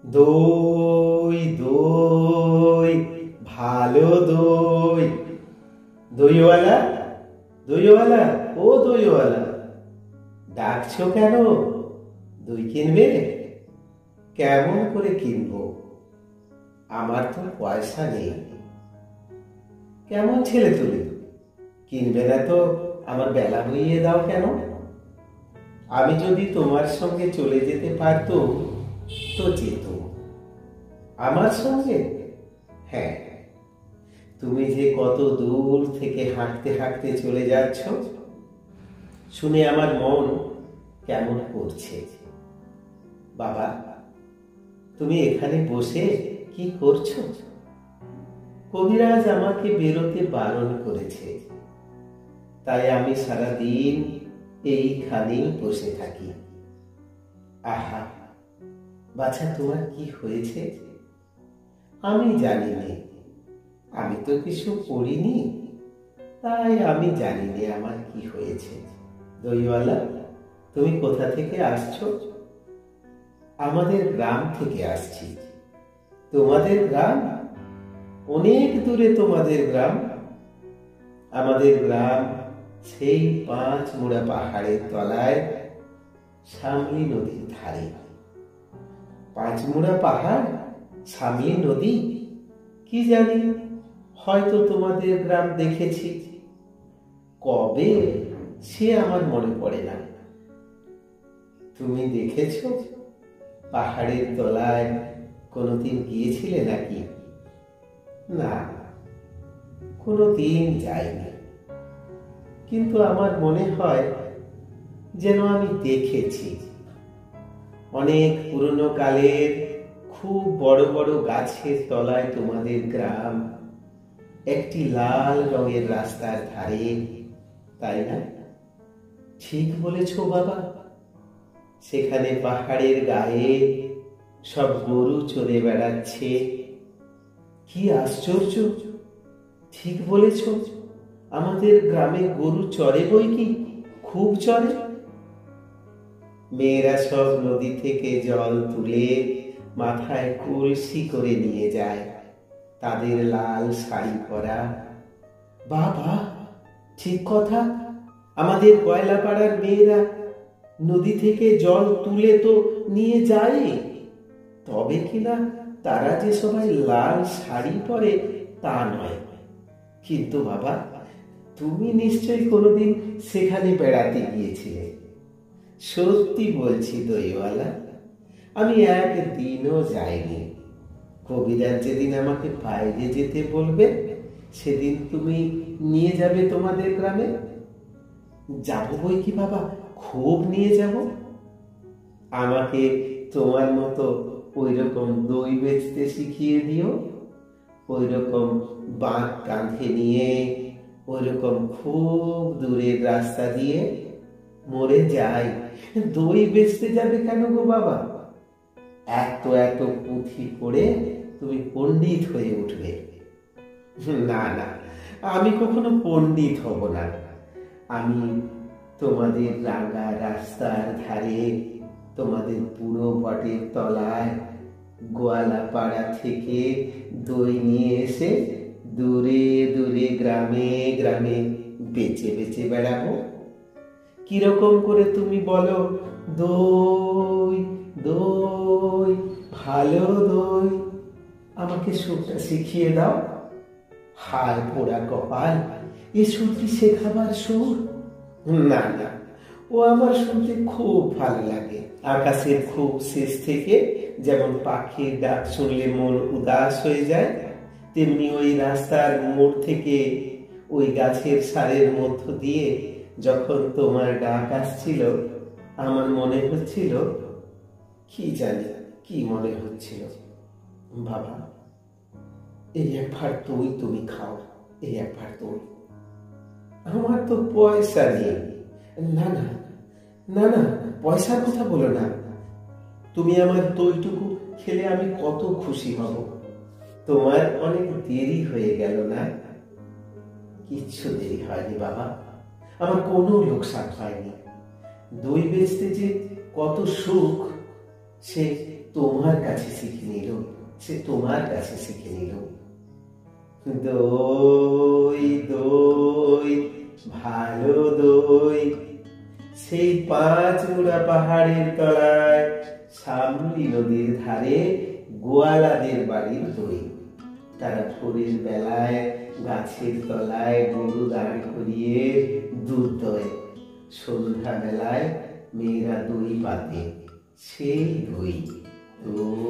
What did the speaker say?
দই দই, ভালো দই। দইওয়ালা, দইওয়ালা, ও দইওয়ালা, ডাকছো কেন? দই কিনবে? কেমন করে কিনবো? আমার তো পয়সা নেই। কেমন ছেলে তুমি, কিনবে না তো আমার বেলা বইয়ে দাও কেন? আমি যদি তোমার সঙ্গে চলে যেতে পারতুম তো যেতুম। আমার সঙ্গে? হ্যাঁ। তুমি যে কত দূর থেকে হাঁটতে হাঁটতে চলে যাচ্ছ, শুনে আমার মন কেমন করছে। বাবা, তুমি এখানে বসে কি করছো? কবিরাজ আমাকে বেরোতে বারণ করেছে, তাই আমি সারাদিন এইখানেই বসে থাকি। আহা বাছা, তোমার কি হয়েছে? আমি জানি না, আমি তো কিছু করিনি, তাই আমি জানি না আমার কি হয়েছে। দইওয়ালা, তুমি কোথা থেকে আসছো? আমাদের গ্রাম থেকে আসছি। তোমাদের গ্রাম? অনেক দূরে তোমাদের গ্রাম। আমাদের গ্রাম সেই 5 মুড়া পাহাড়ের তলায়, শামলি নদীর ধারে। 5 মুড়া পাহাড়, শামলি নদী, কি জানি, হয়তো তোমাদের গ্রাম দেখেছি। কবে সে আমার মনে পড়ে না। তুমি দেখেছো? পাহাড়ের তলায় কোনোদিন গিয়েছিলে নাকি? না, কোনোদিন যাইনি, কিন্তু আমার মনে হয় যেন আমি দেখেছি। অনেক পুরনো কালের খুব বড় বড় গাছের তলায় তোমাদের গ্রাম, একটি লাল রঙের রাস্তার ধারে, তাই না? ঠিক বলেছ বাবা। সেখানে পাহাড়ের গায়ে সব গরু চড়ে বেড়াচ্ছে। কি আশ্চর্য! ঠিক বলেছ, আমাদের গ্রামে গরু চড়ে বই কি, খুব চড়ে। মেয়েরা সব নদী থেকে জল তুলে মাথায় কলসি করে নিয়ে যায়, তাদের লাল শাড়ি পরা। বাবা, ঠিক কথা, আমাদের কয়লাপাড়ার মেয়েরা নদী থেকে জল তুলে তো নিয়ে যায়, তবে কিনা তারা যে সবাই লাল শাড়ি পরে তা নয়। কিন্তু বাবা, তুমি নিশ্চয়ই কোনোদিন সেখানে বেড়াতে গিয়েছিলে। সত্যি বলছি দইওয়ালা, আমি একদিনও যাইনি। কবিরাজ যেদিন আমাকে বাইরে যেতে বলবে, সেদিন তুমি নিয়ে যাবে তোমাদের গ্রামে। যাবো বই কি বাবা, খুব নিয়ে যাব। আমাকে তোমার মতো ওই রকম দই বেচতে শিখিয়ে দিও। ওই রকম বাঁক কাঁধে নিয়ে ওই রকম খুব দূরের রাস্তা দিয়ে মরে যাই। দই বেচতে যাবে কেন গো বাবা? এত এত পুঁথি পড়ে তুমি পণ্ডিত হয়ে উঠবে। না না, আমি কখনো পণ্ডিত হব না। আমি তোমাদের রাঙা রাস্তার ধারে, তোমাদের পুরো বটের তলায়, গোয়ালাপাড়া থেকে দই নিয়ে এসে দূরে দূরে গ্রামে গ্রামে বেচে বেচে বেড়াবো। কিরকম করে তুমি বলো? দই দই, ভালো দই, আমাকে সুরটা শিখিয়ে দাও। হায় পোড়া কপাল, এ সুর কি শেখাবার সুর? না না, ও আমার শুনতে খুব ভালো লাগে। আকাশের খুব শেষ থেকে যেমন পাখির ডাক শুনলে মন উদাস হয়ে যায়, তেমনি ওই রাস্তার মোড় থেকে ওই গাছের সারের মধ্য দিয়ে যখন তোমার ডাক আসছিল, আমার মনে হচ্ছিল, কি জানি কি মনে হচ্ছিল, বাবা এই এক ভার দই তুমি খাও, এই এক ভার দই। আমার তো পয়সা নেই। না না না না, পয়সার কথা বলো না। তুমি আমার দইটুকু খেলে আমি কত খুশি হব। তোমার অনেক দেরি হয়ে গেল না? কিচ্ছু দেরি হয়নি বাবা, আমার কোনো লোকসান হয়নি। দই বেচতে যে কত সুখ, সে তোমার কাছে শিখে নিল, সে তোমার কাছে শিখে নিল। দই দই ভালো দই, সেই পাঁচমুড়া পাহাড়ের তলায় সামরি নদীর ধারে গোয়ালাদের বাড়ির দই। তারা ভোরের বেলায় গাছের তলায় গরু দাঁড় করিয়ে দুধ দয়, সন্ধ্যা বেলায় মেয়েরা দই পাতে, সেই দই। দই